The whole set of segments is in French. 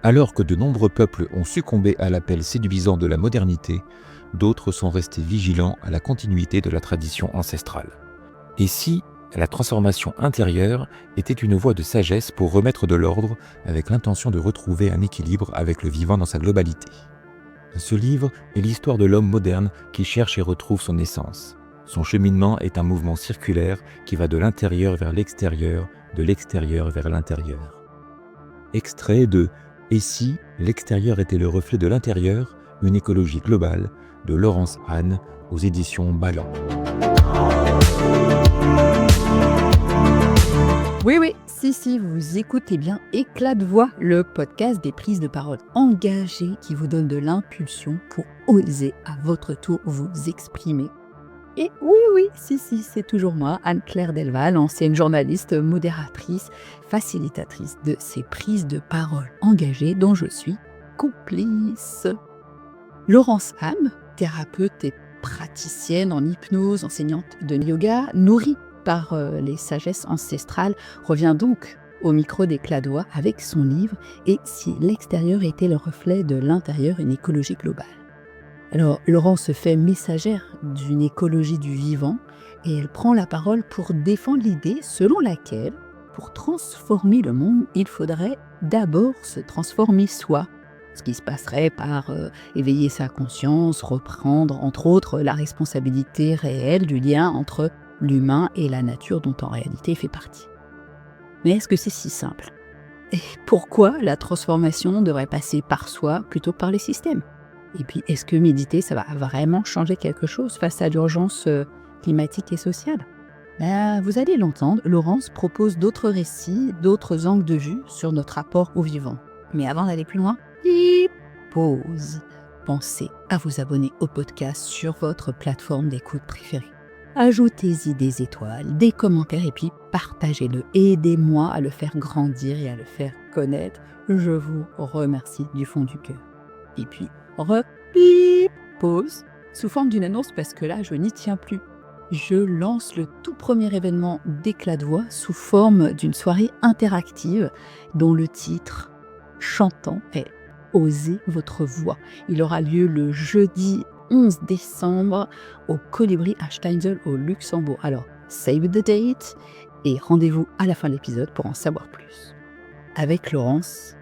Alors que de nombreux peuples ont succombé à l'appel séduisant de la modernité, d'autres sont restés vigilants à la continuité de la tradition ancestrale. Et si la transformation intérieure était une voie de sagesse pour remettre de l'ordre avec l'intention de retrouver un équilibre avec le vivant dans sa globalité? Ce livre est l'histoire de l'homme moderne qui cherche et retrouve son essence. Son cheminement est un mouvement circulaire qui va de l'intérieur vers l'extérieur, de l'extérieur vers l'intérieur. Extrait de « Et si l'extérieur était le reflet de l'intérieur, une écologie globale » de Laurence Hahn aux éditions Ballant. Oui, si, vous écoutez bien Éclat de voix, le podcast des prises de parole engagées qui vous donne de l'impulsion pour oser à votre tour vous exprimer. Et oui, si, c'est toujours moi, Anne-Claire Delval, ancienne journaliste, modératrice, facilitatrice de ces prises de parole engagées dont je suis complice. Laurence Hahn, thérapeute et praticienne en hypnose, enseignante de yoga, nourrie par les sagesses ancestrales, revient donc au micro d'Éclat de voix avec son livre « Et si l'extérieur était le reflet de l'intérieur, une écologie globale ». Alors, Laurence se fait messagère d'une écologie du vivant et elle prend la parole pour défendre l'idée selon laquelle, pour transformer le monde, il faudrait d'abord se transformer soi. Ce qui se passerait par éveiller sa conscience, reprendre entre autres la responsabilité réelle du lien entre l'humain et la nature dont en réalité il fait partie. Mais est-ce que c'est si simple? Et pourquoi la transformation devrait passer par soi plutôt que par les systèmes? Et puis, est-ce que méditer, ça va vraiment changer quelque chose face à l'urgence climatique et sociale? Vous allez l'entendre, Laurence propose d'autres récits, d'autres angles de vue sur notre rapport au vivant. Mais avant d'aller plus loin, pause. Pensez à vous abonner au podcast sur votre plateforme d'écoute préférée. Ajoutez-y des étoiles, des commentaires et puis partagez-le. Aidez-moi à le faire grandir et à le faire connaître. Je vous remercie du fond du cœur. Et puis, pause, sous forme d'une annonce parce que là, je n'y tiens plus. Je lance le tout premier événement d'Éclat de voix sous forme d'une soirée interactive dont le titre chantant est « Osez votre voix ». Il aura lieu le jeudi 11 décembre au Colibri à Steinzel au Luxembourg. Alors, save the date et rendez-vous à la fin de l'épisode pour en savoir plus. Avec Laurence,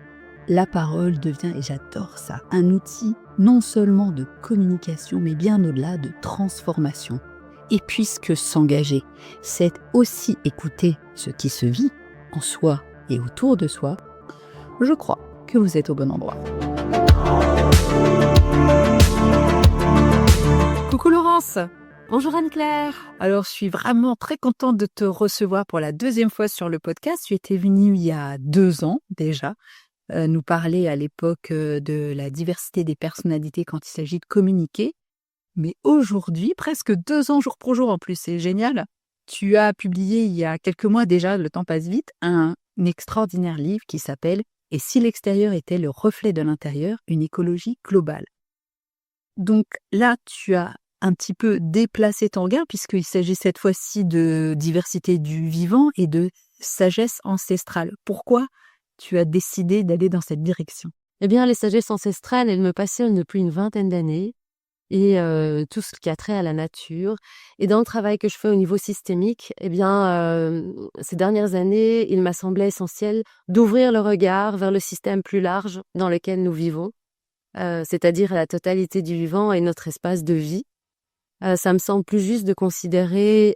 la parole devient, et j'adore ça, un outil non seulement de communication, mais bien au-delà de transformation. Et puisque s'engager, c'est aussi écouter ce qui se vit en soi et autour de soi, je crois que vous êtes au bon endroit. Coucou Laurence! Bonjour Anne-Claire. Alors, je suis vraiment très contente de te recevoir pour la deuxième fois sur le podcast. Tu étais venue il y a 2 ans déjà, nous parler à l'époque de la diversité des personnalités quand il s'agit de communiquer. Mais aujourd'hui, presque 2 ans jour pour jour en plus, c'est génial. Tu as publié il y a quelques mois déjà, le temps passe vite, un extraordinaire livre qui s'appelle « Et si l'extérieur était le reflet de l'intérieur, une écologie globale ». Donc là, tu as un petit peu déplacé ton regard puisqu'il s'agit cette fois-ci de diversité du vivant et de sagesse ancestrale. Pourquoi tu as décidé d'aller dans cette direction? Eh bien, les sagesses ancestrales, elles me passionnent depuis une vingtaine d'années et tout ce qui a trait à la nature. Et dans le travail que je fais au niveau systémique, eh bien, ces dernières années, il m'a semblé essentiel d'ouvrir le regard vers le système plus large dans lequel nous vivons, c'est-à-dire la totalité du vivant et notre espace de vie. Ça me semble plus juste de considérer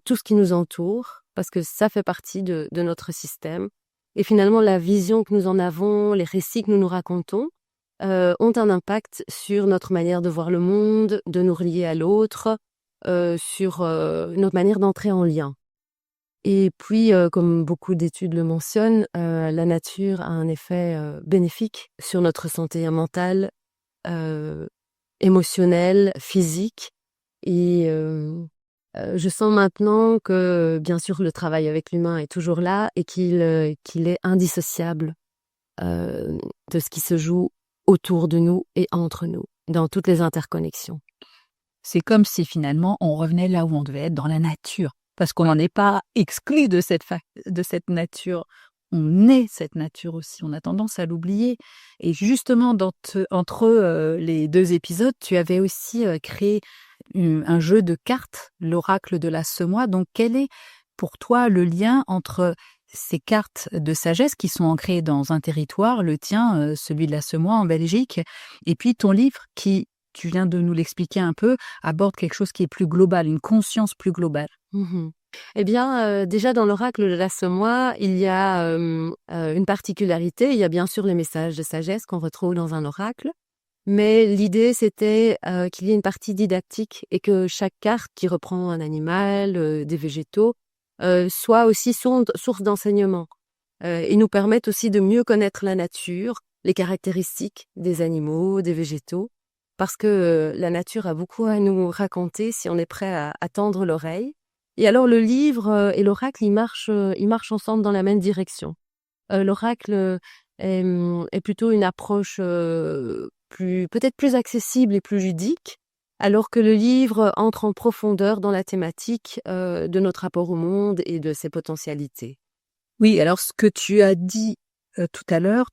tout ce qui nous entoure, parce que ça fait partie de notre système. Et finalement, la vision que nous en avons, les récits que nous nous racontons, ont un impact sur notre manière de voir le monde, de nous relier à l'autre, sur notre manière d'entrer en lien. Et puis, comme beaucoup d'études le mentionnent, la nature a un effet bénéfique sur notre santé mentale, émotionnelle, physique. Et je sens maintenant que, bien sûr, le travail avec l'humain est toujours là et qu'il est indissociable de ce qui se joue autour de nous et entre nous, dans toutes les interconnexions. C'est comme si finalement on revenait là où on devait être, dans la nature, parce qu'on n'en est pas exclu de cette nature. on est cette nature aussi, on a tendance à l'oublier. Et justement, entre les 2 épisodes, tu avais aussi créé un jeu de cartes, l'oracle de la semois. Donc, quel est pour toi le lien entre ces cartes de sagesse qui sont ancrées dans un territoire, le tien, celui de la semois en Belgique, et puis ton livre qui, tu viens de nous l'expliquer un peu, aborde quelque chose qui est plus global, une conscience plus globale? Mmh. Eh bien, déjà dans l'oracle de la semois, il y a, une particularité. Il y a bien sûr les messages de sagesse qu'on retrouve dans un oracle, mais l'idée c'était, qu'il y ait une partie didactique et que chaque carte qui reprend un animal, des végétaux, soit aussi source d'enseignement, et nous permette aussi de mieux connaître la nature, les caractéristiques des animaux, des végétaux, parce que, la nature a beaucoup à nous raconter si on est prêt à tendre l'oreille. Et alors le livre, et l'oracle, ils marchent ensemble dans la même direction. L'oracle, est plutôt une approche, peut-être plus accessible et plus ludique, alors que le livre entre en profondeur dans la thématique, de notre rapport au monde et de ses potentialités. Oui, alors ce que tu as dit, tout à l'heure,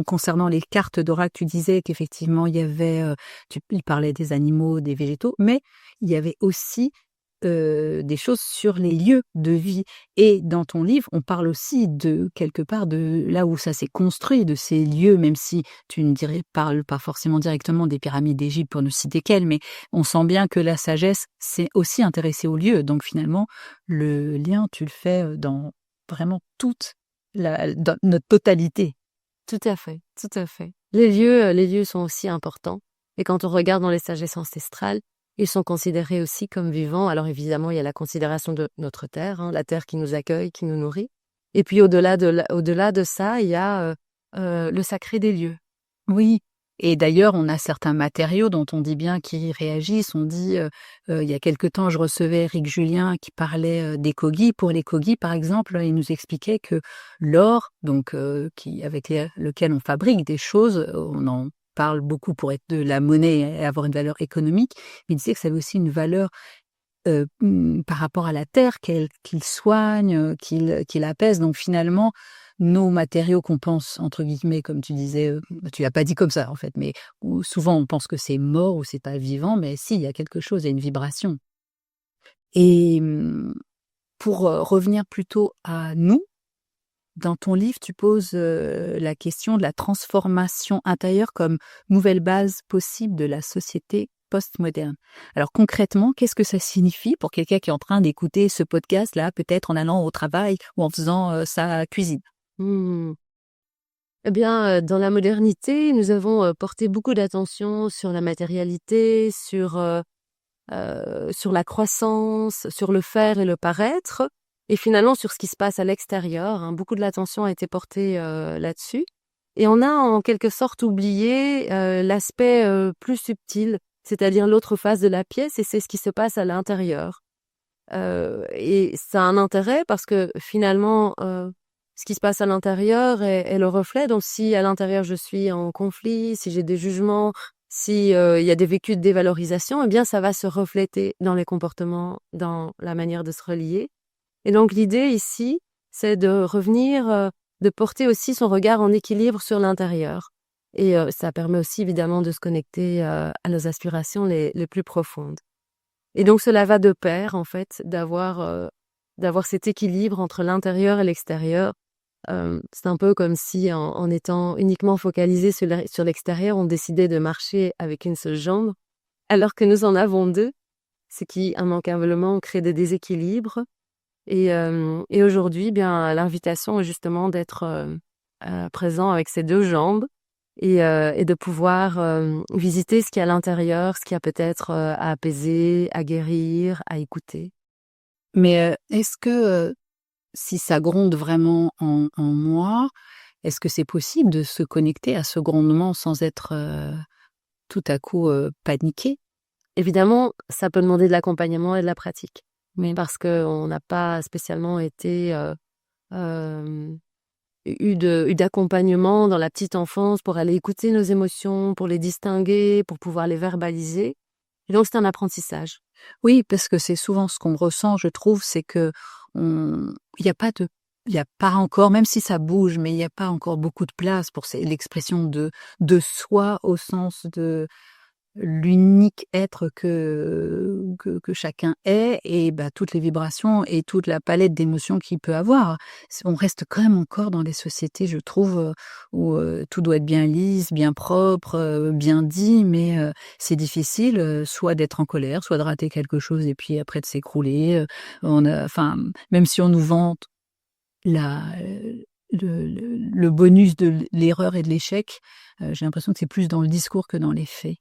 concernant les cartes d'oracle, tu disais qu'effectivement il y avait, il parlait des animaux, des végétaux, mais il y avait aussi, des choses sur les lieux de vie. Et dans ton livre, on parle aussi de quelque part de là où ça s'est construit, de ces lieux, même si tu ne parles pas forcément directement des pyramides d'Égypte pour ne citer qu'elles, mais on sent bien que la sagesse s'est aussi intéressée aux lieux. Donc finalement, le lien, tu le fais, dans vraiment dans notre totalité. Tout à fait, tout à fait. Les lieux sont aussi importants, et quand on regarde dans les sagesses ancestrales, ils sont considérés aussi comme vivants. Alors évidemment, il y a la considération de notre terre, hein, la terre qui nous accueille, qui nous nourrit. Et puis au-delà de ça, il y a, le sacré des lieux. Oui, et d'ailleurs, on a certains matériaux dont on dit bien qu'ils réagissent. On dit, il y a quelque temps, je recevais Eric Julien qui parlait, des Kogi. Pour les Kogi, par exemple, il nous expliquait que l'or, donc avec lequel on fabrique des choses, on en parle beaucoup pour être de la monnaie et avoir une valeur économique, mais il disait que ça avait aussi une valeur, par rapport à la terre qu'il soigne, qu'il apaise. Donc finalement, nos matériaux qu'on pense, entre guillemets, comme tu disais, tu l'as pas dit comme ça en fait, mais où souvent on pense que c'est mort ou c'est pas vivant, mais si, il y a quelque chose, il y a une vibration. Et pour revenir plutôt à nous, dans ton livre, tu poses la question de la transformation intérieure comme nouvelle base possible de la société postmoderne. Alors concrètement, qu'est-ce que ça signifie pour quelqu'un qui est en train d'écouter ce podcast-là, peut-être en allant au travail ou en faisant sa cuisine? Mmh. Eh bien, dans la modernité, nous avons, porté beaucoup d'attention sur la matérialité, sur la croissance, sur le faire et le paraître, et finalement sur ce qui se passe à l'extérieur, hein. Beaucoup de l'attention a été portée, là-dessus, et on a en quelque sorte oublié, l'aspect, plus subtil, c'est-à-dire l'autre face de la pièce, et c'est ce qui se passe à l'intérieur. Et ça a un intérêt parce que finalement, ce qui se passe à l'intérieur est le reflet. Donc si à l'intérieur je suis en conflit, si j'ai des jugements, si, il y a des vécus de dévalorisation, eh bien ça va se refléter dans les comportements, dans la manière de se relier. Et donc l'idée ici, c'est de revenir, de porter aussi son regard en équilibre sur l'intérieur. Et ça permet aussi évidemment de se connecter, à nos aspirations les plus profondes. Et donc cela va de pair en fait d'avoir cet équilibre entre l'intérieur et l'extérieur. C'est un peu comme si en étant uniquement focalisé sur l'extérieur, on décidait de marcher avec une seule jambe, alors que nous en avons 2, ce qui immanquablement crée des déséquilibres. Et aujourd'hui, bien, l'invitation est justement d'être, présent avec ces 2 jambes, et de pouvoir, visiter ce qu'il y a à l'intérieur, ce qu'il y a peut-être, à apaiser, à guérir, à écouter. Mais est-ce que, si ça gronde vraiment en moi, est-ce que c'est possible de se connecter à ce grondement sans être, tout à coup, paniqué? Évidemment, ça peut demander de l'accompagnement et de la pratique, Oui. parce qu'on n'a pas spécialement été, eu d'accompagnement dans la petite enfance pour aller écouter nos émotions, pour les distinguer, pour pouvoir les verbaliser. Et donc c'est un apprentissage. Oui, parce que c'est souvent ce qu'on ressent, je trouve, c'est que il y a pas de il y a pas encore, même si ça bouge, mais il y a pas encore beaucoup de place pour l'expression de soi au sens de l'unique être que chacun est et bah, toutes les vibrations et toute la palette d'émotions qu'il peut avoir. On reste quand même encore dans des sociétés, je trouve, où tout doit être bien lisse, bien propre, bien dit, mais c'est difficile, soit d'être en colère, soit de rater quelque chose et puis après de s'écrouler. Enfin, même si on nous vante la, le bonus de l'erreur et de l'échec, j'ai l'impression que c'est plus dans le discours que dans les faits.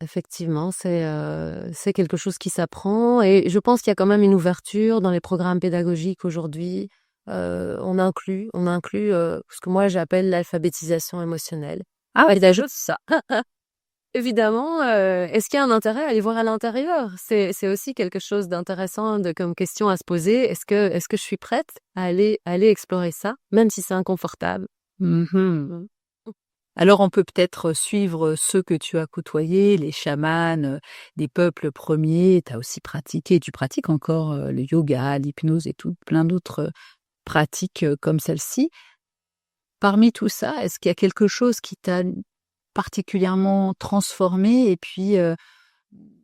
Effectivement, c'est quelque chose qui s'apprend et je pense qu'il y a quand même une ouverture dans les programmes pédagogiques aujourd'hui. On inclut, ce que moi j'appelle l'alphabétisation émotionnelle. Ah ouais, Et c'est juste ça. évidemment, est-ce qu'il y a un intérêt à aller voir à l'intérieur? C'est aussi quelque chose d'intéressant comme question à se poser. Est-ce que je suis prête à aller explorer ça, même si c'est inconfortable? Mmh. Mmh. Alors on peut peut-être suivre ceux que tu as côtoyés, les chamans, des peuples premiers. Tu pratiques encore, le yoga, l'hypnose et tout plein d'autres, pratiques, comme celle-ci. Parmi tout ça, est-ce qu'il y a quelque chose qui t'a particulièrement transformé? Et puis,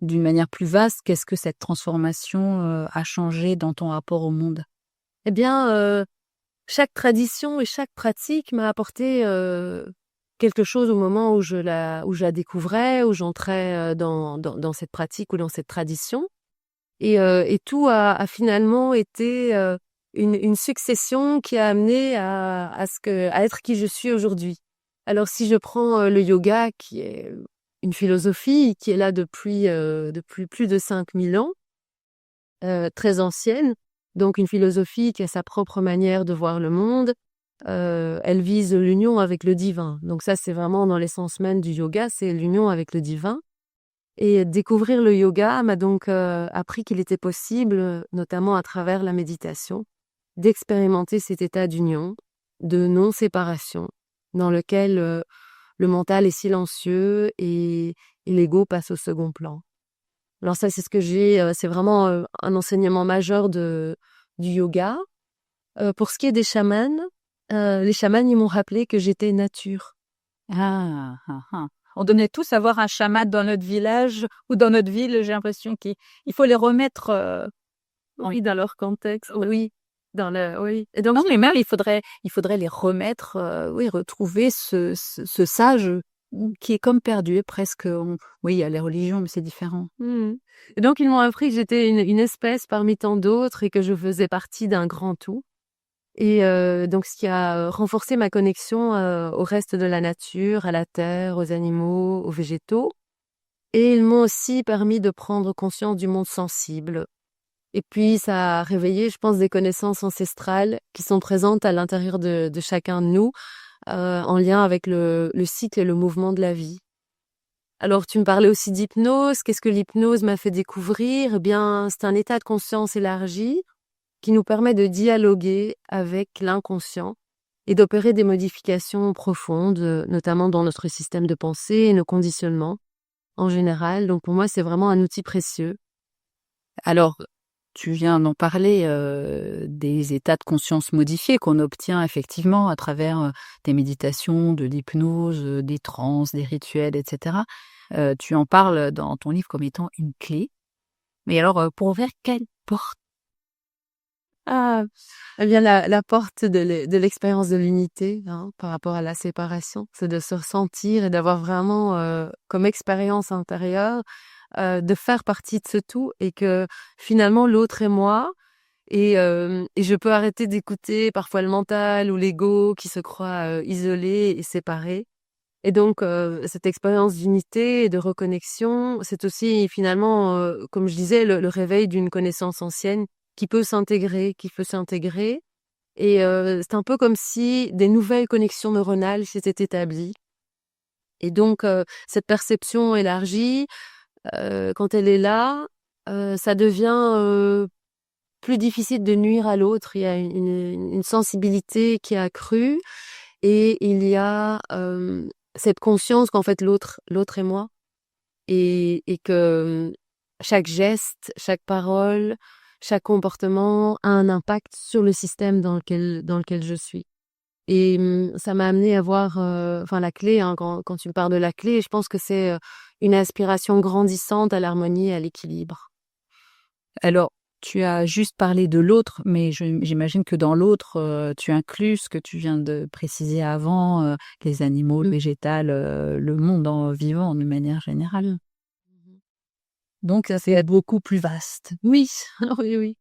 d'une manière plus vaste, qu'est-ce que cette transformation, a changé dans ton rapport au monde? Eh bien, chaque tradition et chaque pratique m'a apporté, quelque chose au moment où je la découvrais, où j'entrais, dans cette pratique ou dans cette tradition et tout a finalement été, une succession qui a amené à être qui je suis aujourd'hui. Alors si je prends, le yoga qui est une philosophie qui est là depuis plus de 5000 ans, très ancienne, donc une philosophie qui a sa propre manière de voir le monde. Elle vise l'union avec le divin. Donc ça, c'est vraiment dans l'essence même du yoga, c'est l'union avec le divin. Et découvrir le yoga m'a donc appris qu'il était possible, notamment à travers la méditation, d'expérimenter cet état d'union, de non-séparation, dans lequel le mental est silencieux et l'ego passe au second plan. Alors ça, c'est ce que c'est vraiment un enseignement majeur du yoga. Pour ce qui est des chamans, les chamans, ils m'ont rappelé que j'étais nature. Ah, ah, ah. On devrait tous avoir un chaman dans notre village ou dans notre ville. J'ai l'impression qu'il faut les remettre. Oui, dans leur contexte. Oui, oui. Et donc, Non, mais même il faudrait les remettre. Oui, retrouver ce sage qui est comme perdu presque. Oui, il y a les religions, mais c'est différent. Et donc, ils m'ont appris que j'étais une espèce parmi tant d'autres et que je faisais partie d'un grand tout. Et donc ce qui a renforcé ma connexion, au reste de la nature, à la terre, aux animaux, aux végétaux. Et ils m'ont aussi permis de prendre conscience du monde sensible. Et puis ça a réveillé, je pense, des connaissances ancestrales qui sont présentes à l'intérieur de chacun de nous, en lien avec le cycle et le mouvement de la vie. Alors tu me parlais aussi d'hypnose. Qu'est-ce que l'hypnose m'a fait découvrir? Eh bien, c'est un état de conscience élargi qui nous permet de dialoguer avec l'inconscient et d'opérer des modifications profondes, notamment dans notre système de pensée et nos conditionnements en général. Donc pour moi, c'est vraiment un outil précieux. Alors, tu viens d'en parler, des états de conscience modifiés qu'on obtient effectivement à travers, des méditations, de l'hypnose, des transes, des rituels, etc. Tu en parles dans ton livre comme étant une clé. Mais alors, pour ouvrir quelle porte? Ah, eh bien la porte de l'expérience de l'unité, hein, par rapport à la séparation, c'est de se ressentir et d'avoir vraiment, comme expérience intérieure, de faire partie de ce tout et que finalement l'autre est moi et je peux arrêter d'écouter parfois le mental ou l'ego qui se croit, isolé et séparé. Et donc cette expérience d'unité et de reconnexion, c'est aussi finalement, comme je disais, le réveil d'une connaissance ancienne qui peut s'intégrer et c'est un peu comme si des nouvelles connexions neuronales s'étaient établies et donc cette perception élargie, quand elle est là, ça devient, plus difficile de nuire à l'autre. Il y a une sensibilité qui est accrue et il y a, cette conscience qu'en fait l'autre est moi et que, chaque geste, chaque parole, chaque comportement a un impact sur le système dans lequel je suis. Et ça m'a amené à voir, la clé, hein, quand tu me parles de la clé, je pense que c'est une aspiration grandissante à l'harmonie et à l'équilibre. Alors, tu as juste parlé de l'autre, mais j'imagine que dans l'autre, tu inclus ce que tu viens de préciser avant, les animaux, le végétal, le monde vivant de manière générale. Mmh. Donc ça, c'est beaucoup plus vaste. Oui, oui, oui.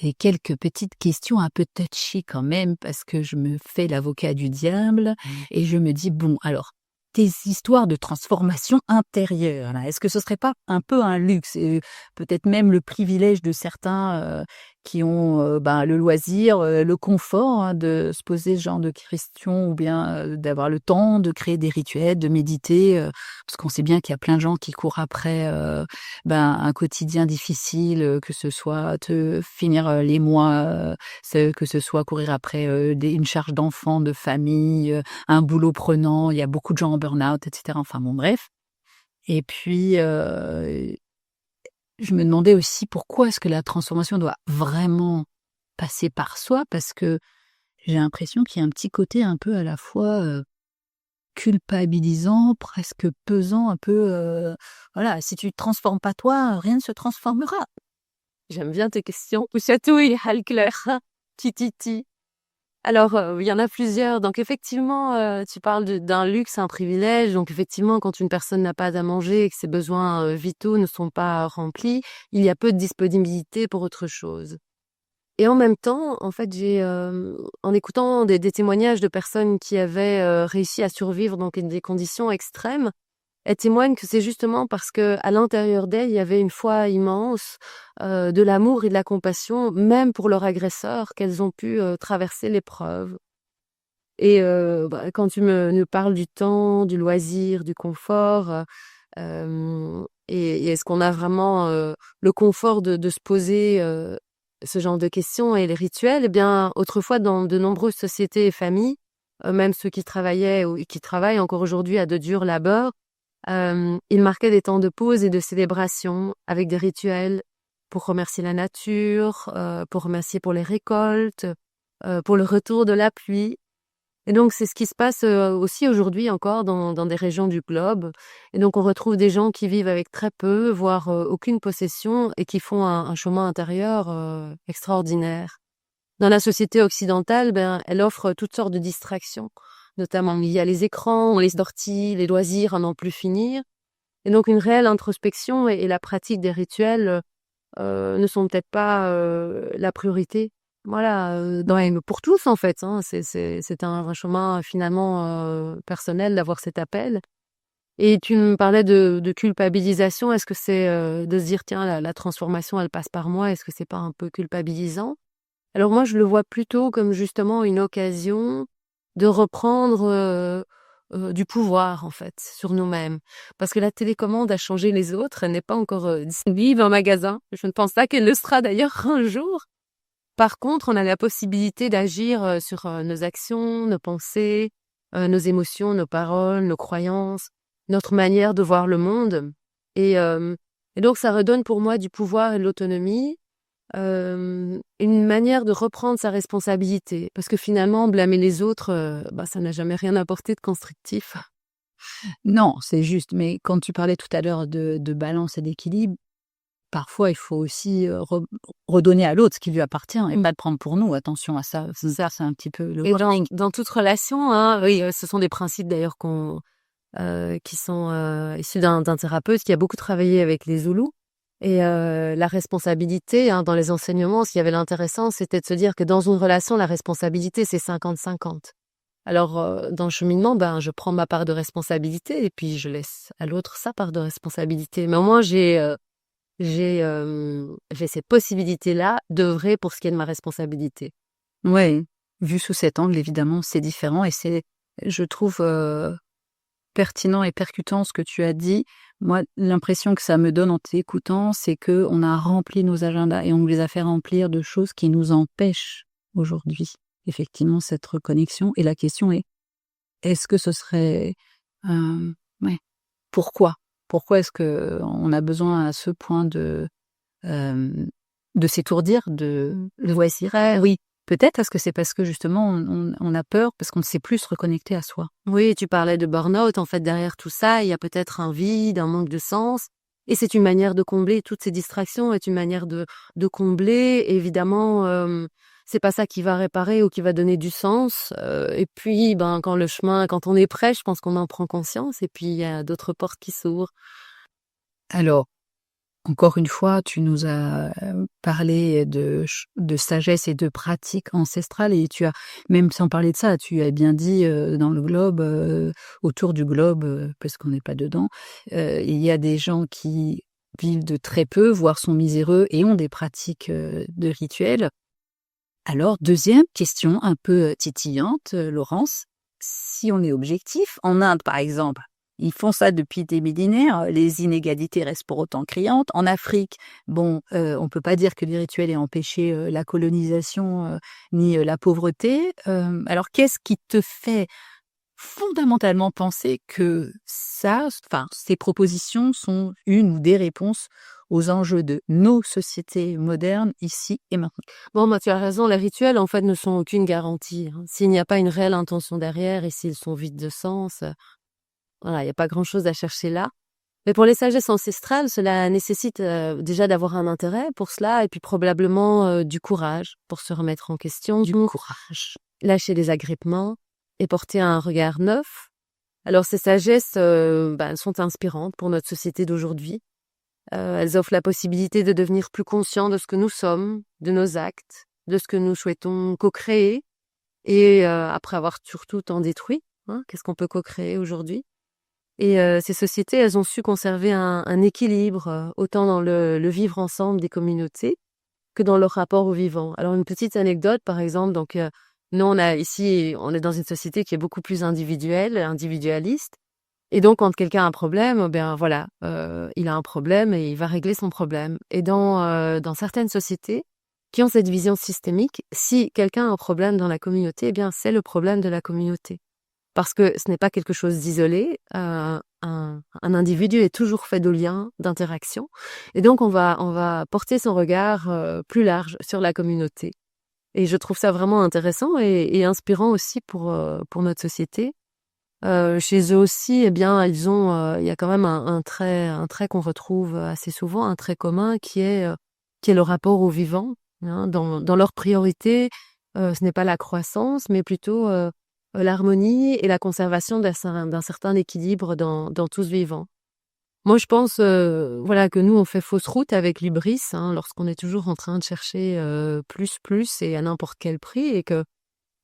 Et quelques petites questions un peu touchy quand même, parce que je me fais l'avocat du diable et je me dis, bon, alors, tes histoires de transformation intérieure, là, est-ce que ce serait pas un peu un luxe et peut-être même le privilège de certains qui ont le loisir, le confort hein, de se poser ce genre de questions ou bien d'avoir le temps de créer des rituels, de méditer, parce qu'on sait bien qu'il y a plein de gens qui courent après un quotidien difficile, que ce soit te finir les mois, que ce soit courir après une charge d'enfant, de famille, un boulot prenant. Il y a beaucoup de gens en burn-out, etc. Enfin bon, bref. Et puis, je me demandais aussi pourquoi est-ce que la transformation doit vraiment passer par soi, parce que j'ai l'impression qu'il y a un petit côté un peu à la fois culpabilisant, presque pesant, un peu, voilà, si tu ne te transformes pas toi, rien ne se transformera. J'aime bien tes questions. Où chatouille, Halkler, tititi. Alors, il y en a plusieurs. Donc effectivement, tu parles d'un luxe, un privilège. Donc effectivement, quand une personne n'a pas à manger et que ses besoins vitaux ne sont pas remplis, il y a peu de disponibilité pour autre chose. Et en même temps, en fait, en écoutant des témoignages de personnes qui avaient réussi à survivre dans des conditions extrêmes, elles témoignent que c'est justement parce que à l'intérieur d'elles, il y avait une foi immense, de l'amour et de la compassion, même pour leur agresseur, qu'elles ont pu traverser l'épreuve. Et quand tu nous parles du temps, du loisir, du confort, et est-ce qu'on a vraiment le confort de se poser ce genre de questions et les rituels? Eh bien, autrefois, dans de nombreuses sociétés et familles, même ceux qui travaillaient ou qui travaillent encore aujourd'hui à de durs labeurs, ils marquaient des temps de pause et de célébration avec des rituels pour remercier la nature, pour remercier pour les récoltes, pour le retour de la pluie. Et donc c'est ce qui se passe, aussi aujourd'hui encore dans des régions du globe. Et donc on retrouve des gens qui vivent avec très peu, voire, aucune possession et qui font un chemin intérieur, extraordinaire. Dans la société occidentale, elle offre toutes sortes de distractions, notamment il y a les écrans, les sorties, les loisirs à n'en plus finir. Et donc une réelle introspection et la pratique des rituels, ne sont peut-être pas, la priorité. Voilà, pour tous en fait, hein. C'est un chemin finalement, personnel d'avoir cet appel. Et tu me parlais de culpabilisation. Est-ce que c'est, de se dire: «Tiens, la transformation, elle passe par moi», est-ce que c'est pas un peu culpabilisant? Alors moi, je le vois plutôt comme justement une occasion de reprendre, du pouvoir en fait, sur nous-mêmes. Parce que la télécommande a changé les autres, elle n'est pas encore, disponible en magasin. Je ne pense pas qu'elle le sera d'ailleurs un jour. Par contre, on a la possibilité d'agir, sur, nos actions, nos pensées, nos émotions, nos paroles, nos croyances, notre manière de voir le monde. Et et donc ça redonne pour moi du pouvoir et de l'autonomie, une manière de reprendre sa responsabilité. Parce que finalement, blâmer les autres, ça n'a jamais rien apporté de constructif. Non, c'est juste, mais quand tu parlais tout à l'heure de balance et d'équilibre, parfois il faut aussi redonner à l'autre ce qui lui appartient et pas le prendre pour nous. Attention à ça, ça c'est un petit peu le Et warning. dans toute relation, hein, oui, ce sont des principes d'ailleurs qui sont issus d'un thérapeute qui a beaucoup travaillé avec les Zoulous. Et la responsabilité, hein, dans les enseignements, ce qui y avait l'intéressant, c'était de se dire que dans une relation, la responsabilité, c'est 50-50. Alors, dans le cheminement, je prends ma part de responsabilité et puis je laisse à l'autre sa part de responsabilité. Mais au moins, j'ai cette possibilité-là d'œuvrer pour ce qui est de ma responsabilité. Ouais, vu sous cet angle, évidemment, c'est différent et c'est, je trouve, pertinent et percutant ce que tu as dit. Moi, l'impression que ça me donne en t'écoutant, c'est qu'on a rempli nos agendas et on nous les a fait remplir de choses qui nous empêchent aujourd'hui, effectivement, cette reconnexion. Et la question est, est-ce que ce serait... ouais, pourquoi? Pourquoi est-ce qu'on a besoin à ce point de de s'étourdir, de loisir. Oui, peut-être parce que justement on a peur, parce qu'on ne sait plus se reconnecter à soi. Oui, tu parlais de burn-out. En fait, derrière tout ça, il y a peut-être un vide, un manque de sens. Et c'est une manière de combler toutes ces distractions, est une manière de combler. Évidemment, c'est pas ça qui va réparer ou qui va donner du sens. Et puis, quand on est prêt, je pense qu'on en prend conscience. Et puis, il y a d'autres portes qui s'ouvrent. Alors, encore une fois, tu nous as parlé de sagesse et de pratique ancestrale, et tu as, même sans parler de ça, tu as bien dit dans le globe, autour du globe, parce qu'on n'est pas dedans, il y a des gens qui vivent de très peu, voire sont miséreux et ont des pratiques de rituels. Alors, deuxième question un peu titillante, Laurence, si on est objectif, en Inde par exemple, ils font ça depuis des millénaires, les inégalités restent pour autant criantes. En Afrique, bon, on peut pas dire que les rituels aient empêché la colonisation ni la pauvreté. Alors, qu'est-ce qui te fait fondamentalement penser que ces propositions sont une ou des réponses aux enjeux de nos sociétés modernes, ici et maintenant? Bon, tu as raison, les rituels, en fait, ne sont aucune garantie, hein. S'il n'y a pas une réelle intention derrière et s'ils sont vides de sens, voilà, il n'y a pas grand-chose à chercher là. Mais pour les sagesses ancestrales, cela nécessite déjà d'avoir un intérêt pour cela et puis probablement du courage pour se remettre en question, Du courage. lâcher les agrippements et porter un regard neuf. Alors ces sagesses, elles sont inspirantes pour notre société d'aujourd'hui. Elles offrent la possibilité de devenir plus conscients de ce que nous sommes, de nos actes, de ce que nous souhaitons co-créer. Et après avoir surtout tant détruit, hein, qu'est-ce qu'on peut co-créer aujourd'hui? Et ces sociétés, elles ont su conserver un équilibre, autant dans le vivre ensemble des communautés que dans leur rapport au vivant. Alors une petite anecdote, par exemple, donc nous on est dans une société qui est beaucoup plus individuelle, individualiste. Et donc quand quelqu'un a un problème, voilà, il a un problème et il va régler son problème. Et dans certaines sociétés qui ont cette vision systémique, si quelqu'un a un problème dans la communauté, c'est le problème de la communauté. Parce que ce n'est pas quelque chose d'isolé. Un individu est toujours fait de liens, d'interactions. Et donc, on va porter son regard plus large sur la communauté. Et je trouve ça vraiment intéressant et inspirant aussi pour notre société. Chez eux aussi, il y a quand même un trait qu'on retrouve assez souvent, un trait commun qui est le rapport au vivant, hein. Dans leurs priorités, ce n'est pas la croissance, mais plutôt l'harmonie et la conservation d'un certain équilibre dans tout ce vivant. Moi, je pense que nous, on fait fausse route avec l'hybris, hein, lorsqu'on est toujours en train de chercher plus et à n'importe quel prix, et que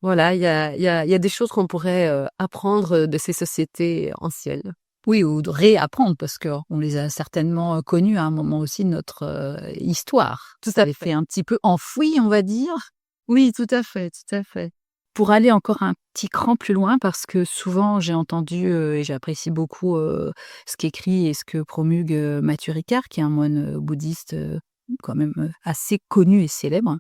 voilà, il y a des choses qu'on pourrait apprendre de ces sociétés anciennes. Oui, ou de réapprendre, parce qu'on les a certainement connues à un moment aussi de notre histoire. Tout Ça à les fait. fait un petit peu enfouis, on va dire. Oui, tout à fait, tout à fait. Pour aller encore un petit cran plus loin, parce que souvent j'ai entendu et j'apprécie beaucoup ce qu'écrit et ce que promulgue Matthieu Ricard, qui est un moine bouddhiste quand même assez connu et célèbre.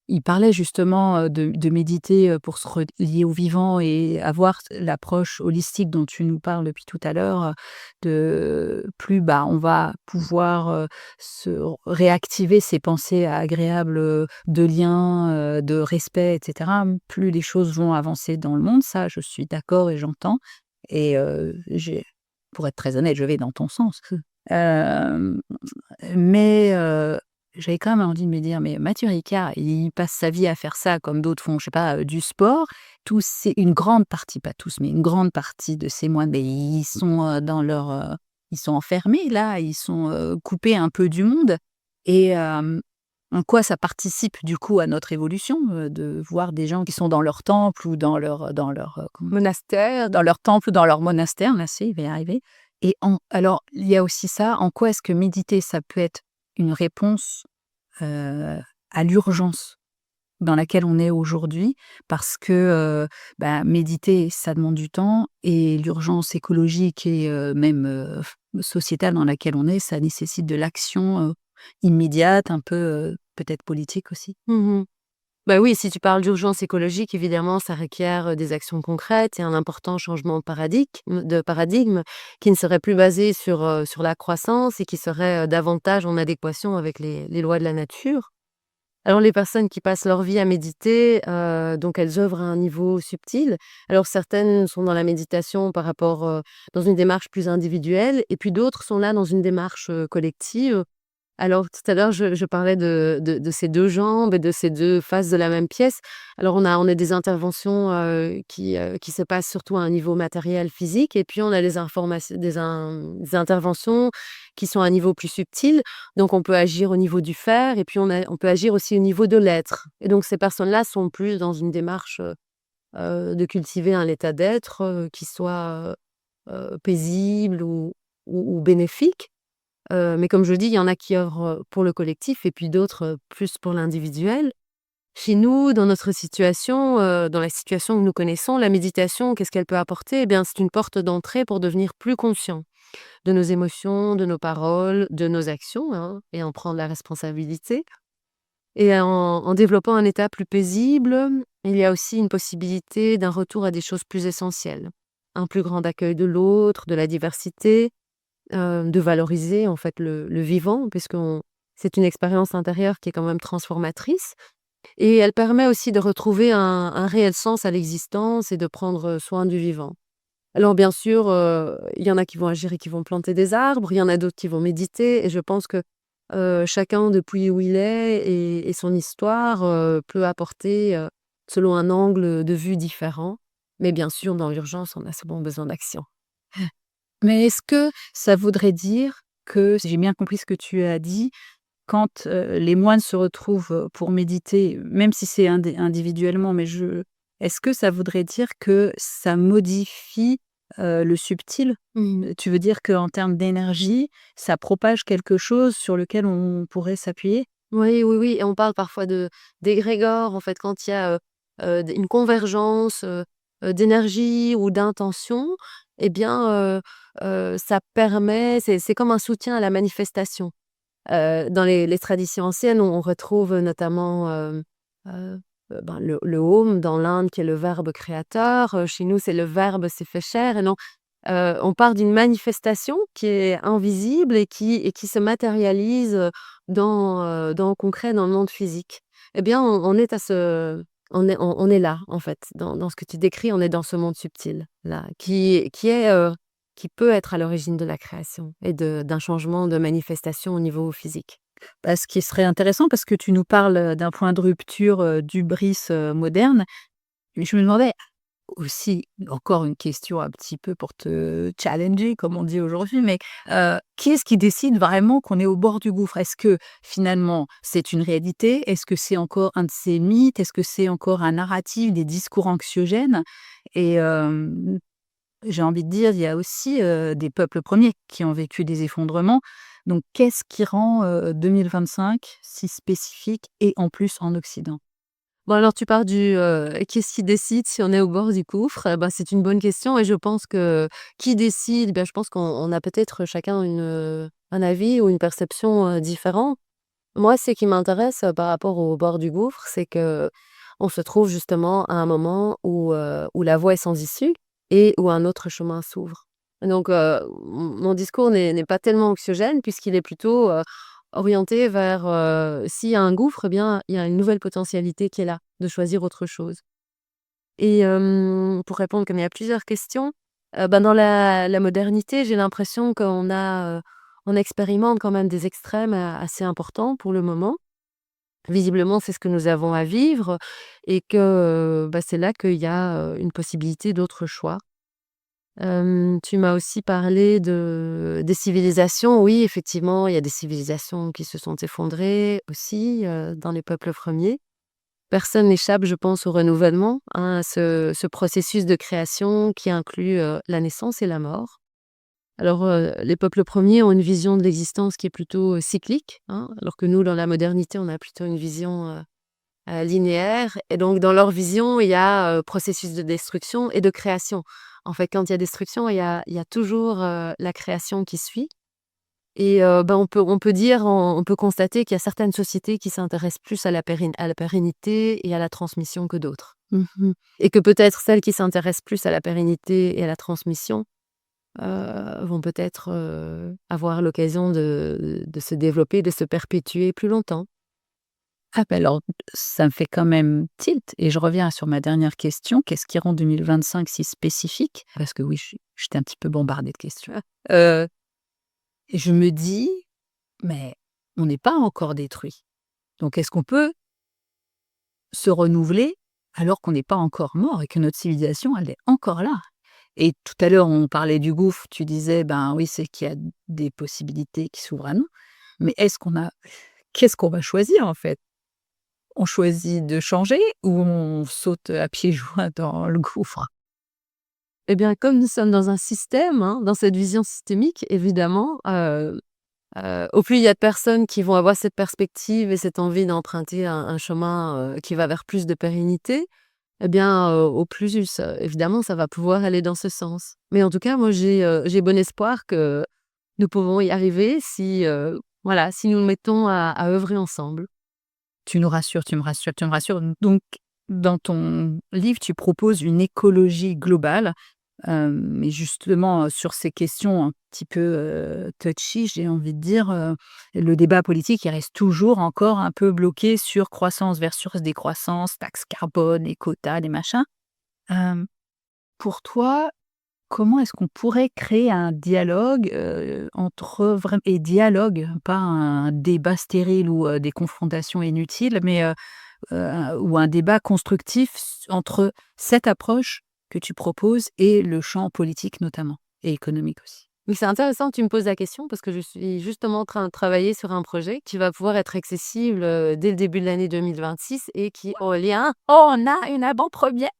Il parlait justement de méditer pour se relier au vivant et avoir l'approche holistique dont tu nous parles depuis tout à l'heure, de plus on va pouvoir se réactiver ces pensées agréables de lien, de respect, etc. Plus les choses vont avancer dans le monde, ça je suis d'accord et j'entends. Et pour être très honnête, je vais dans ton sens. Euh, mais j'avais quand même envie de me dire, mais Matthieu Ricard, il passe sa vie à faire ça comme d'autres font, je sais pas, du sport. C'est une grande partie, pas tous, mais une grande partie de ces moines, mais ils sont ils sont enfermés là, ils sont coupés un peu du monde. Et en quoi ça participe du coup à notre évolution de voir des gens qui sont dans leur temple ou dans leur Monastère. dans leur temple ou dans leur monastère, là, il va y arriver. Et alors, il y a aussi ça, en quoi est-ce que méditer, ça peut être une réponse à l'urgence dans laquelle on est aujourd'hui, parce que méditer, ça demande du temps, et l'urgence écologique et même sociétale dans laquelle on est, ça nécessite de l'action immédiate, un peu peut-être politique aussi. Mmh. Bah oui, si tu parles d'urgence écologique, évidemment, ça requiert des actions concrètes et un important changement de paradigme qui ne serait plus basé sur la croissance et qui serait davantage en adéquation avec les lois de la nature. Alors les personnes qui passent leur vie à méditer, donc elles œuvrent à un niveau subtil. Alors certaines sont dans la méditation par rapport, dans une démarche plus individuelle et puis d'autres sont là dans une démarche, collective. Alors tout à l'heure, je parlais de ces 2 jambes et de ces 2 faces de la même pièce. Alors on a des interventions, qui se passent surtout à un niveau matériel, physique et puis on a des interventions qui sont à un niveau plus subtil. Donc on peut agir au niveau du faire et puis on peut agir aussi au niveau de l'être et donc ces personnes-là sont plus dans une démarche, de cultiver un état d'être, qui soit, paisible ou bénéfique. Mais comme je dis, il y en a qui œuvrent, pour le collectif et puis d'autres, plus pour l'individuel. Chez nous, dans notre situation, dans la situation que nous connaissons, la méditation, qu'est-ce qu'elle peut apporter? Eh bien, c'est une porte d'entrée pour devenir plus conscient de nos émotions, de nos paroles, de nos actions, hein, et en prendre la responsabilité. Et en développant un état plus paisible, il y a aussi une possibilité d'un retour à des choses plus essentielles. Un plus grand accueil de l'autre, de la diversité, de valoriser en fait le vivant puisqu'on c'est une expérience intérieure qui est quand même transformatrice et elle permet aussi de retrouver un réel sens à l'existence et de prendre soin du vivant. Alors bien sûr, il y en a qui vont agir et qui vont planter des arbres, il y en a d'autres qui vont méditer et je pense que, chacun depuis où il est et son histoire, peut apporter, selon un angle de vue différent. Mais bien sûr, dans l'urgence, on a souvent besoin d'action. Mais est-ce que ça voudrait dire que, si j'ai bien compris ce que tu as dit, quand, les moines se retrouvent, pour méditer, même si c'est individuellement, est-ce que ça voudrait dire que ça modifie, le subtil? Tu veux dire qu'en termes d'énergie, ça propage quelque chose sur lequel on pourrait s'appuyer? Oui, oui, oui et on parle parfois de d'égrégore, en fait, quand il y a, d une convergence, d'énergie ou d'intention et bien, ça permet c'est comme un soutien à la manifestation. Dans les traditions anciennes, on retrouve notamment, heu ben, le Home dans l'Inde qui est le verbe créateur, chez nous, c'est le verbe s'est fait chair et donc on part d'une manifestation qui est invisible et qui se matérialise, dans le concret, dans le monde physique. Eh bien, on est à ce on est là, en fait, dans ce que tu décris, on est dans ce monde subtil, là, qui peut être à l'origine de la création et d'un changement de manifestation au niveau physique. Bah, ce qui serait intéressant parce que tu nous parles, d'un point de rupture, d'hubris, moderne. Mais je me demandais aussi, encore une question un petit peu pour te challenger, comme on dit aujourd'hui, mais qui est-ce qui décide vraiment qu'on est au bord du gouffre? Est-ce que finalement c'est une réalité? Est-ce que c'est encore un de ces mythes? Est-ce que c'est encore un narratif, des discours anxiogènes? Et j'ai envie de dire, il y a aussi, des peuples premiers qui ont vécu des effondrements. Donc qu'est-ce qui rend, 2025 si spécifique et en plus en Occident? Bon alors tu pars qu'est-ce qui décide si on est au bord du gouffre? Bah, c'est une bonne question et je pense que qui décide? Je pense qu'on a peut-être chacun un avis ou une perception, différent. Moi, ce qui m'intéresse, par rapport au bord du gouffre, c'est que on se trouve justement à un moment où la voie est sans issue et où un autre chemin s'ouvre. Donc, mon discours n'est pas tellement anxiogène puisqu'il est plutôt, orienté vers, s'il y a un gouffre, eh bien, il y a une nouvelle potentialité qui est là, de choisir autre chose. Et pour répondre comme il y a plusieurs questions, dans la modernité, j'ai l'impression on expérimente quand même des extrêmes, assez importants pour le moment. Visiblement, c'est ce que nous avons à vivre et que, c'est là qu'il y a, une possibilité d'autres choix. Tu m'as aussi parlé des civilisations. Oui, effectivement, il y a des civilisations qui se sont effondrées aussi, dans les peuples premiers. Personne n'échappe, je pense, au renouvellement, hein, à ce processus de création qui inclut, la naissance et la mort. Alors, les peuples premiers ont une vision de l'existence qui est plutôt, cyclique, hein, alors que nous, dans la modernité, on a plutôt une vision, linéaire et donc dans leur vision, il y a, processus de destruction et de création. En fait, quand il y a destruction, il y a toujours, la création qui suit Et on peut dire, on peut constater qu'il y a certaines sociétés qui s'intéressent plus à la pérennité et à la transmission que d'autres. Et que peut-être celles qui s'intéressent plus à la pérennité et à la transmission vont peut-être avoir l'occasion de se développer, de se perpétuer plus longtemps. Ah bah alors, ça me fait quand même tilt et je reviens sur ma dernière question. Qu'est-ce qui rend 2025 si spécifique? Parce que oui, j'étais un petit peu bombardée de questions. Heu et je me dis: «Mais on n'est pas encore détruit. Donc est-ce qu'on peut se renouveler alors qu'on n'est pas encore mort et que notre civilisation, elle est encore là?» Et tout à l'heure, on parlait du gouffre, tu disais: «Ben oui, c'est qu'il y a des possibilités qui s'ouvrent à nous». Mais qu'est-ce qu'on va choisir, en fait? On choisit de changer ou on saute à pieds joints dans le gouffre? Eh bien, comme nous sommes dans un système, hein, dans cette vision systémique, évidemment, au plus il y a de personnes qui vont avoir cette perspective et cette envie d'emprunter un chemin, qui va vers plus de pérennité, eh bien, au plus évidemment, ça va pouvoir aller dans ce sens. Mais en tout cas, moi, j'ai bon espoir que nous pouvons y arriver si, voilà, si nous nous mettons à œuvrer ensemble. Tu nous rassures, tu me rassures, tu me rassures. Donc, dans ton livre, tu proposes une écologie globale, mais justement, sur ces questions un petit peu, touchy, j'ai envie de dire, le débat politique, il reste toujours encore un peu bloqué sur croissance versus décroissance, taxe carbone, les quotas, les machins. Hem, pour toi, comment est-ce qu'on pourrait créer un dialogue, entre vraim et dialogue, pas un débat stérile ou, des confrontations inutiles, mais, ou un débat constructif entre cette approche que tu proposes et le champ politique notamment et économique aussi? Mais c'est intéressant que tu me poses la question parce que je suis justement en train de travailler sur un projet qui va pouvoir être accessible, dès le début de l'année 2026 et qui est en lien oh, on a une avant-première!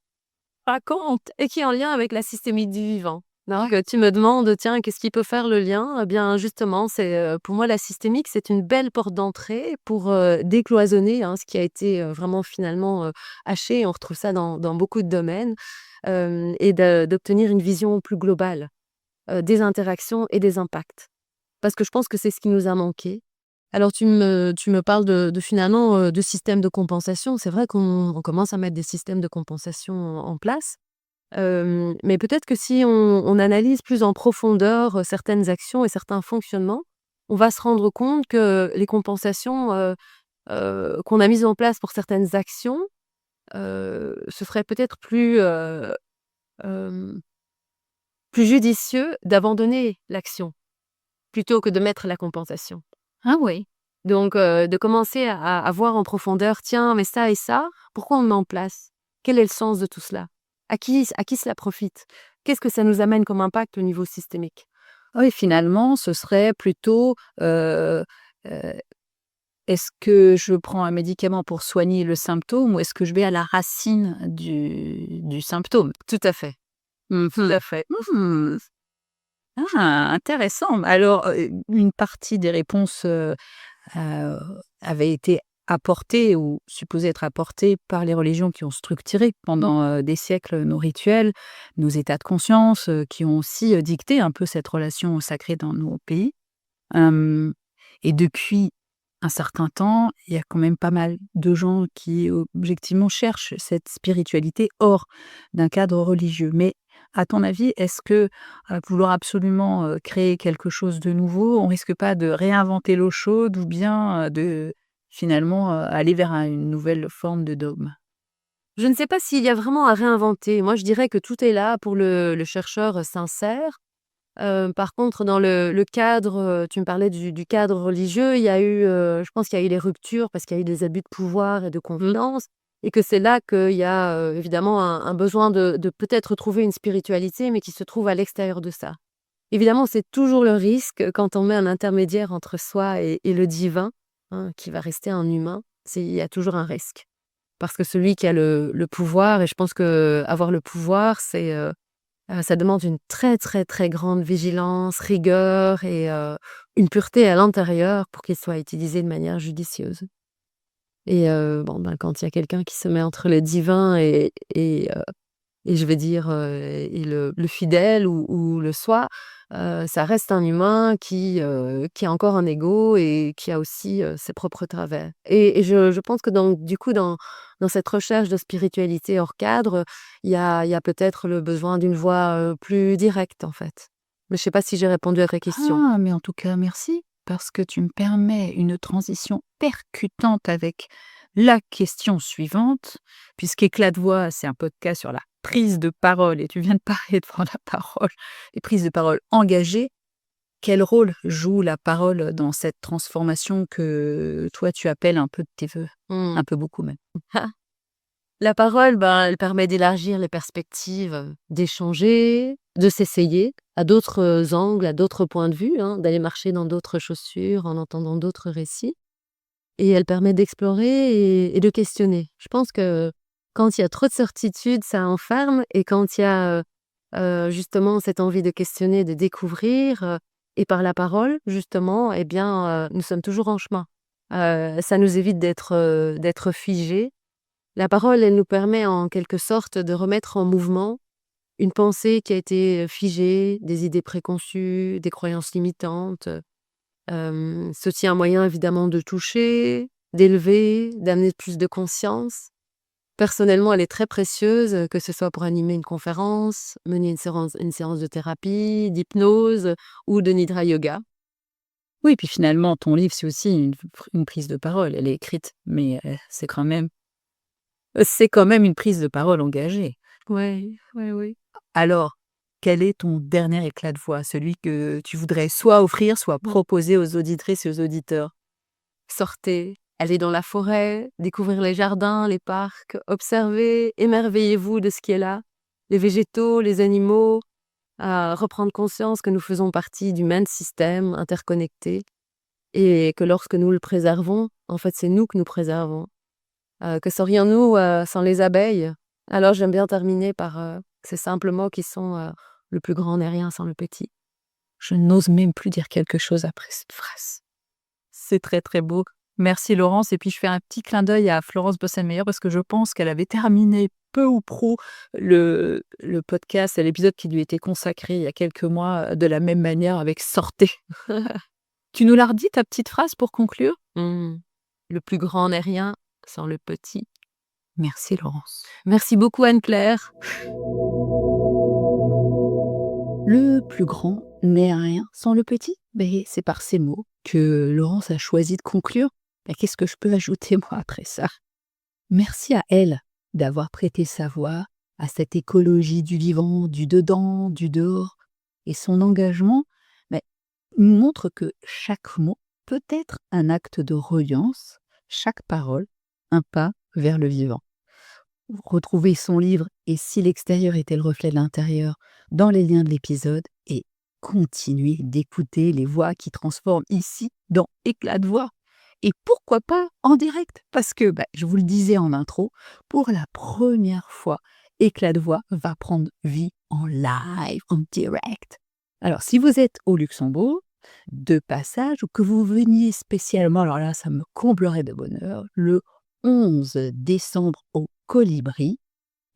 Raconte! Et qui est en lien avec la systémique du vivant. Donc, tu me demandes: «Tiens, qu'est-ce qui peut faire le lien?» Eh bien, justement, pour moi, la systémique, c'est une belle porte d'entrée pour, décloisonner, hein, ce qui a été, vraiment finalement, haché. On retrouve ça dans beaucoup de domaines, et d'obtenir une vision plus globale, des interactions et des impacts. Parce que je pense que c'est ce qui nous a manqué. Alors tu me parles de finalement, de systèmes de compensation. C'est vrai qu'on commence à mettre des systèmes de compensation en place. Mais peut-être que si on analyse plus en profondeur, certaines actions et certains fonctionnements, on va se rendre compte que les compensations, qu'on a mises en place pour certaines actions, ce serait peut-être hem, plus judicieux d'abandonner l'action plutôt que de mettre la compensation. Ah oui. Donc, de commencer à voir en profondeur: «Tiens, mais ça et ça, pourquoi on le met en place? Quel est le sens de tout cela? À qui cela profite? Qu'est-ce que ça nous amène comme impact au niveau systémique?» Oui, finalement, ce serait plutôt, heu, est-ce que je prends un médicament pour soigner le symptôme ou est-ce que je vais à la racine du symptôme? Tout à fait, tout Mmh. à fait. Mmh. Ah, intéressant. Alors, une partie des réponses, avaient été apportées ou supposées être apportées par les religions qui ont structuré pendant, des siècles nos rituels, nos états de conscience, qui ont aussi, dicté un peu cette relation au sacré dans nos pays. Hem et depuis un certain temps, il y a quand même pas mal de gens qui, objectivement, cherchent cette spiritualité hors d'un cadre religieux. Mais à ton avis, est-ce que, vouloir absolument, créer quelque chose de nouveau, on risque pas de réinventer l'eau chaude ou bien, de finalement, aller vers une nouvelle forme de dogme? Je ne sais pas s'il y a vraiment à réinventer. Moi, je dirais que tout est là pour le chercheur, sincère. Par contre, dans le cadre, tu me parlais du cadre religieux, il y a eu, je pense qu'il y a eu des ruptures parce qu'il y a eu des abus de pouvoir et de confiance et que c'est là qu'il y a, évidemment un besoin de peut-être trouver une spiritualité, mais qui se trouve à l'extérieur de ça. Évidemment, c'est toujours le risque quand on met un intermédiaire entre soi et le divin, hein, qui va rester un humain, il y a toujours un risque. Parce que celui qui a le pouvoir et je pense qu'avoir le pouvoir, ça demande une très, très, très grande vigilance, rigueur et une pureté à l'intérieur pour qu'il soit utilisé de manière judicieuse. Et bon, ben, quand il y a quelqu'un qui se met entre le divin et et je vais dire, et le fidèle ou le soi, ça reste un humain qui a encore un ego et qui a aussi, ses propres travers. Et je pense que du coup, dans cette recherche de spiritualité hors cadre, il y a peut-être le besoin d'une voix, plus directe, en fait. Mais je sais pas si j'ai répondu à ta question. Ah, mais en tout cas, merci, parce que tu me permets une transition percutante avec la question suivante, puisqu'Éclat de voix, c'est un podcast sur la prise de parole, et tu viens de parler devant la parole, les prises de parole engagées. Quel rôle joue la parole dans cette transformation que toi, tu appelles un peu de tes voeux? Mmh. Un peu beaucoup même. La parole, ben, elle permet d'élargir les perspectives, d'échanger, de s'essayer à d'autres, angles, à d'autres points de vue, hein, d'aller marcher dans d'autres chaussures en entendant d'autres récits, et elle permet d'explorer et de questionner. Je pense que quand il y a trop de certitudes, ça enferme, et quand il y a, justement cette envie de questionner, de découvrir, et par la parole justement, eh bien, nous sommes toujours en chemin. Ça nous évite d'être figés. La parole, elle nous permet en quelque sorte de remettre en mouvement une pensée qui a été figée, des idées préconçues, des croyances limitantes. C'est aussi un moyen évidemment de toucher, d'élever, d'amener plus de conscience. Personnellement, elle est très précieuse, que ce soit pour animer une conférence, mener une séance de thérapie, d'hypnose ou de nidra yoga. Oui, puis finalement, ton livre, c'est aussi une prise de parole. Elle est écrite, mais c'est quand même une prise de parole engagée. Oui, oui, oui. Alors, quel est ton dernier éclat de voix, celui que tu voudrais soit offrir, soit proposer aux auditrices et aux auditeurs? Sortez, allez dans la forêt, découvrir les jardins, les parcs, observez, émerveillez-vous de ce qui est là, les végétaux, les animaux, à reprendre conscience que nous faisons partie du même système interconnecté et que lorsque nous le préservons, en fait, c'est nous que nous préservons. Que serions-nous, sans les abeilles? Alors j'aime bien terminer par, ces simples mots qui sont, «Le plus grand n'est rien sans le petit». Je n'ose même plus dire quelque chose après cette phrase. C'est très, très beau. Merci Laurence, et puis je fais un petit clin d'œil à Florence Bossenmeyer parce que je pense qu'elle avait terminé peu ou prou le podcast, l'épisode qui lui était consacré il y a quelques mois, de la même manière avec «Sortez». Tu nous la redis ta petite phrase pour conclure? Mmh. Le plus grand n'est rien sans le petit. Merci Laurence. Merci beaucoup Anne-Claire. Le plus grand n'est rien sans le petit. Ben, c'est par ces mots que Laurence a choisi de conclure. Ben, qu'est-ce que je peux ajouter moi après ça? Merci à elle d'avoir prêté sa voix à cette écologie du vivant, du dedans, du dehors. Et son engagement nous montre que chaque mot peut être un acte de reliance, chaque parole un pas vers le vivant. Retrouvez son livre Et si l'extérieur était le reflet de l'intérieur dans les liens de l'épisode, et continuez d'écouter les voix qui transforment ici dans Éclat de voix. Et pourquoi pas en direct? Parce que, je vous le disais en intro, pour la première fois, Éclat de voix va prendre vie en live, en direct. Alors, si vous êtes au Luxembourg, de passage, ou que vous veniez spécialement, alors là, ça me comblerait de bonheur, le 11 décembre au Colibri,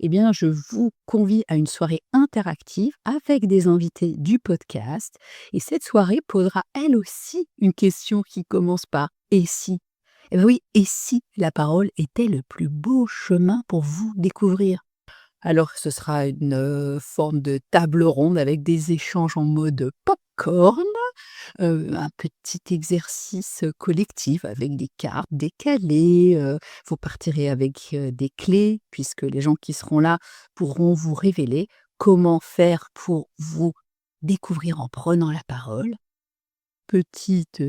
eh bien, je vous convie à une soirée interactive avec des invités du podcast. Et cette soirée posera elle aussi une question qui commence par « Et si ?» Eh bien oui, et si la parole était le plus beau chemin pour vous découvrir? Alors, ce sera une forme de table ronde avec des échanges en mode popcorn, un petit exercice collectif avec des cartes décalées. Vous partirez avec des clés, puisque les gens qui seront là pourront vous révéler comment faire pour vous découvrir en prenant la parole. Petite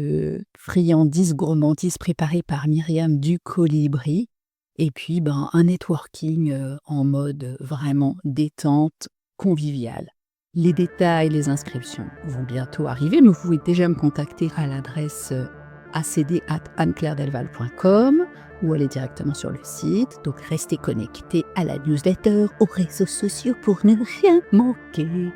friandise, gourmandise préparée par Myriam du Colibri. Et puis, un networking en mode vraiment détente, convivial. Les détails, les inscriptions vont bientôt arriver, mais vous pouvez déjà me contacter à l'adresse acd@anneclairedelval.com ou aller directement sur le site. Donc, restez connectés à la newsletter, aux réseaux sociaux pour ne rien manquer.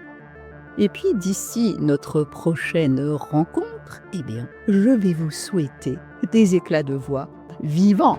Et puis, d'ici notre prochaine rencontre, eh bien, je vais vous souhaiter des éclats de voix vivants.